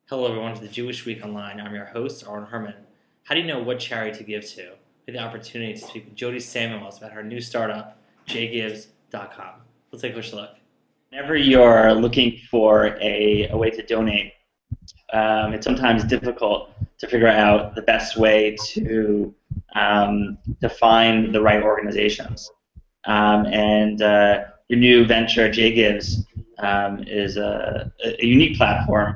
Hello, everyone, to the Jewish Week Online. I'm your host, Aaron Herman. How do you know what charity to give to? We had the opportunity to speak with Jody Samuels about her new startup, jgives.com. Let's take a closer look. Whenever you're looking for a way to donate, it's sometimes difficult to figure out the best way to find the right organizations. Your new venture, JGives, is a unique platform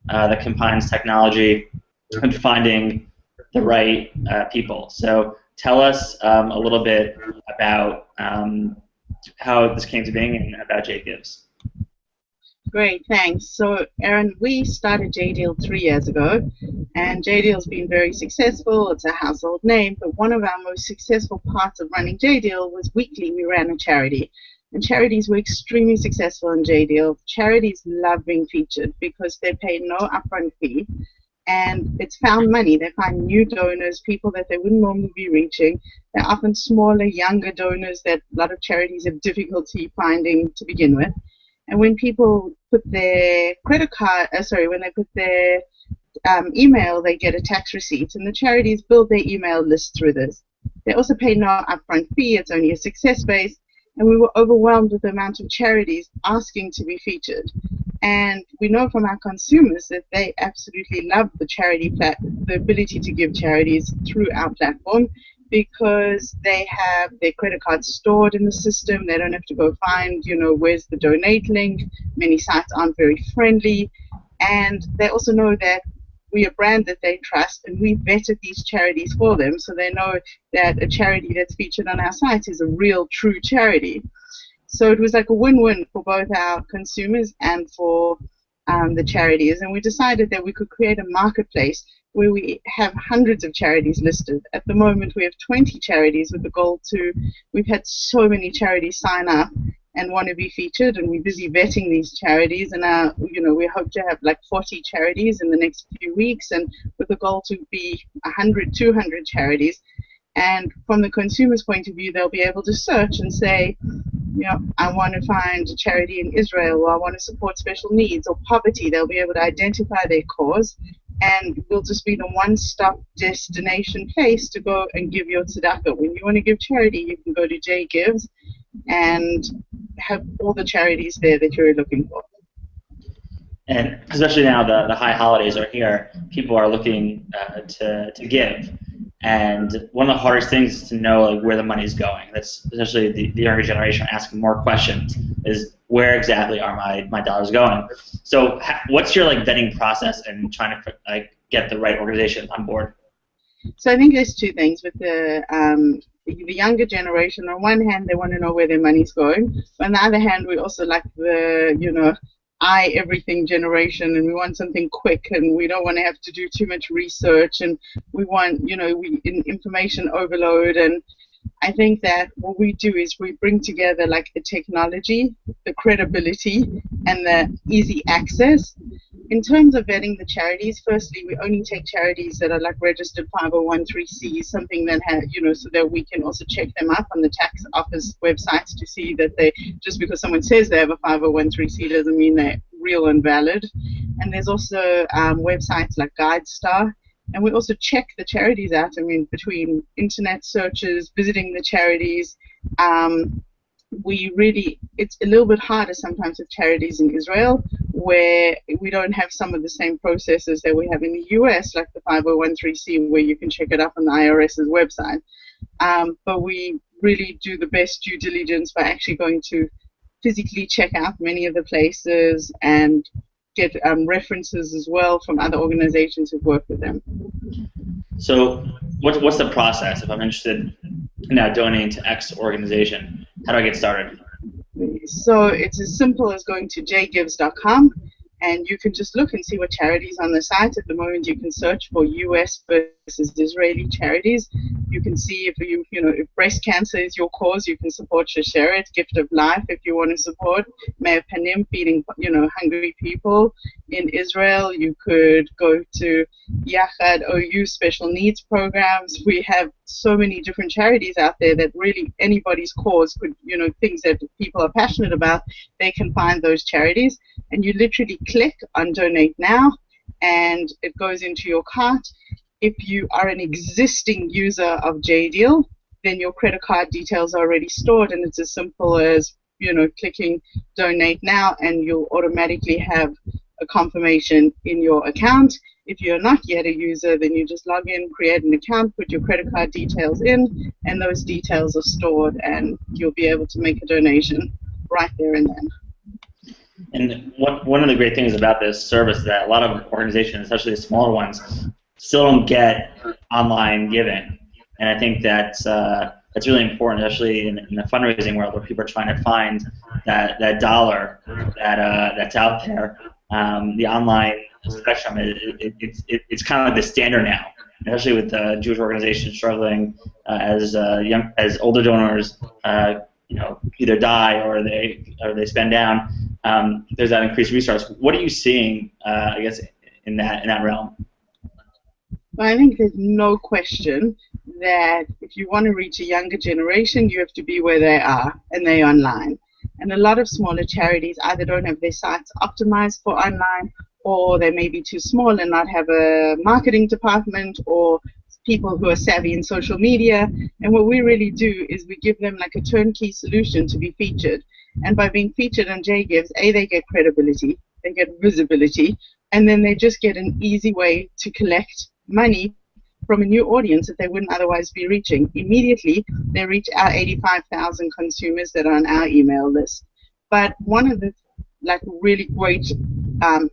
that combines technology and finding the right people. So tell us a little bit about how this came to being and about JGives. Great, thanks. So, Aaron, we started JDeal 3 years ago, and JDeal's been very successful. It's a household name, but one of our most successful parts of running JDeal was weekly we ran a charity. And charities were extremely successful in JDeal. Charities love being featured because they pay no upfront fee, and it's found money. They find new donors, people that they wouldn't normally be reaching. They're often smaller, younger donors that a lot of charities have difficulty finding to begin with. And when people put their credit card, when they put their email, they get a tax receipt. And the charities build their email list through this. They also pay no upfront fee. It's only a success base. And we were overwhelmed with the amount of charities asking to be featured. And we know from our consumers that they absolutely love the ability to give charities through our platform, because they have their credit cards stored in the system. They don't have to go find, where's the donate link. Many sites aren't very friendly. And they also know that we're a brand that they trust, and we vetted these charities for them, so they know that a charity that's featured on our site is a real, true charity. So it was like a win-win for both our consumers and for the charities. And we decided that we could create a marketplace where we have hundreds of charities listed. At the moment, we have 20 charities with the goal we've had so many charities sign up and want to be featured, and we're busy vetting these charities. And we hope to have like 40 charities in the next few weeks, and with the goal to be 100, 200 charities. And from the consumer's point of view, they'll be able to search and say, I want to find a charity in Israel, or I want to support special needs or poverty. They'll be able to identify their cause, and we'll just be the one-stop destination place to go and give your tzedakah. When you want to give charity, you can go to JGives and have all the charities there that you're looking for. And especially now the high holidays are here, people are looking to give. And one of the hardest things is to know where the money is going. That's essentially the younger generation asking more questions, is where exactly are my dollars going? So what's your vetting process and trying to get the right organization on board? So I think there's two things with the younger generation. On one hand, they want to know where their money's going. On the other hand, we also like the everything generation, and we want something quick, and we don't want to have to do too much research, and we want information overload. And I think that what we do is we bring together the technology, the credibility, and the easy access. In terms of vetting the charities, firstly, we only take charities that are registered 501(c)(3), something that so that we can also check them up on the tax office websites to see that just because someone says they have a 501(c) doesn't mean they're real and valid. And there's also websites like GuideStar. And we also check the charities out. Between internet searches, visiting the charities, it's a little bit harder sometimes with charities in Israel, where we don't have some of the same processes that we have in the US, like the 501(c), where you can check it up on the IRS's website. But we really do the best due diligence by actually going to physically check out many of the places and get references as well from other organizations who've worked with them. So what's the process if I'm interested in now donating to X organization? How do I get started? So it's as simple as going to jgives.com, and you can just look and see what charities on the site. At the moment, you can search for U.S. versus Israeli charities. You can see if breast cancer is your cause, you can support Shesheret, Gift of Life. If you want to support Meir Panim, feeding hungry people in Israel, you could go to Yachad OU Special Needs Programs. We have so many different charities out there that really anybody's cause could, things that people are passionate about, they can find those charities. And you literally click on Donate Now, and and it goes into your cart. If you are an existing user of JDeal, then your credit card details are already stored, and it's as simple as clicking donate now, and you'll automatically have a confirmation in your account. If you're not yet a user, then you just log in, create an account, put your credit card details in, and those details are stored, and you'll be able to make a donation right there and then. And one of the great things about this service is that a lot of organizations, especially the smaller ones, still don't get online giving. And I think that's really important, especially in the fundraising world, where people are trying to find that dollar that's out there. The online spectrum, it's kind of like the standard now, especially with the Jewish organizations struggling as older donors either die or they spend down. There's that increased resource. What are you seeing, I guess, in that realm? Well, I think there's no question that if you want to reach a younger generation, you have to be where they are, and they're online. And a lot of smaller charities either don't have their sites optimized for online, or they may be too small and not have a marketing department or people who are savvy in social media. And what we really do is we give them like a turnkey solution to be featured. And by being featured on JGives, they get credibility, they get visibility, and then they just get an easy way to collect money from a new audience that they wouldn't otherwise be reaching. Immediately, they reach our 85,000 consumers that are on our email list. But one of the really great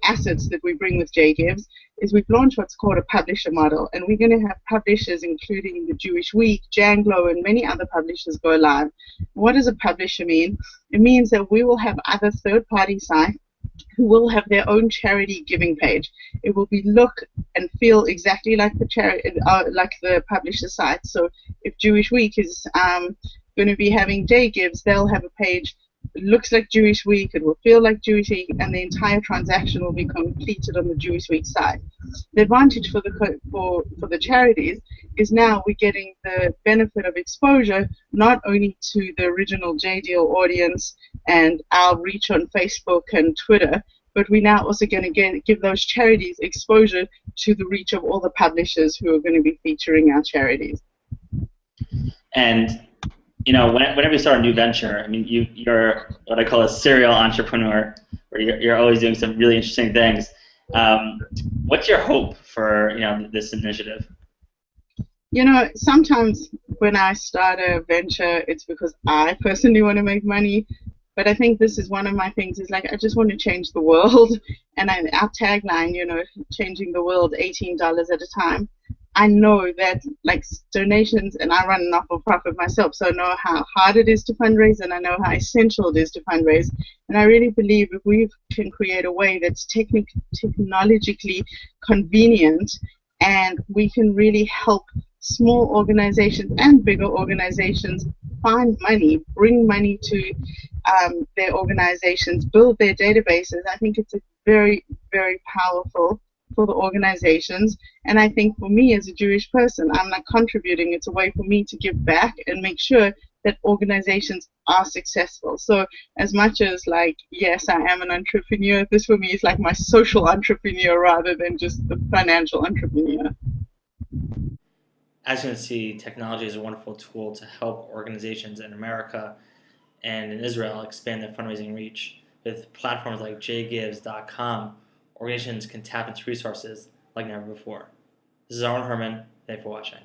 assets that we bring with JGives is we've launched what's called a publisher model, and we're going to have publishers including the Jewish Week, Janglo, and many other publishers go live. What does a publisher mean? It means that we will have other third-party sites who will have their own charity giving page. It will be look and feel exactly like the publisher site. So if Jewish Week is going to be having JGives, they'll have a page. It looks like Jewish Week, it will feel like Jewish Week, and the entire transaction will be completed on the Jewish Week side. The advantage for the charities is now we're getting the benefit of exposure not only to the original JDeal audience and our reach on Facebook and Twitter, but we're now also going to give those charities exposure to the reach of all the publishers who are going to be featuring our charities. And whenever you start a new venture, I mean, you're what I call a serial entrepreneur, where you're always doing some really interesting things. What's your hope for this initiative? Sometimes when I start a venture, it's because I personally want to make money. But I think this is one of my things. Is I just want to change the world, and our tagline, changing the world $18 at a time. I know that donations, and I run a not-for-profit myself, so I know how hard it is to fundraise, and I know how essential it is to fundraise. And I really believe if we can create a way that's technologically convenient, and we can really help small organizations and bigger organizations find money, bring money to their organizations, build their databases, I think it's a very, very powerful for the organizations. And I think for me as a Jewish person, I'm not contributing. It's a way for me to give back and make sure that organizations are successful. So as much as yes, I am an entrepreneur, this for me is like my social entrepreneur rather than just the financial entrepreneur. As you can see, technology is a wonderful tool to help organizations in America and in Israel expand their fundraising reach. With platforms like jgives.com, organizations can tap into resources like never before. This is Arlen Herman. Thanks for watching.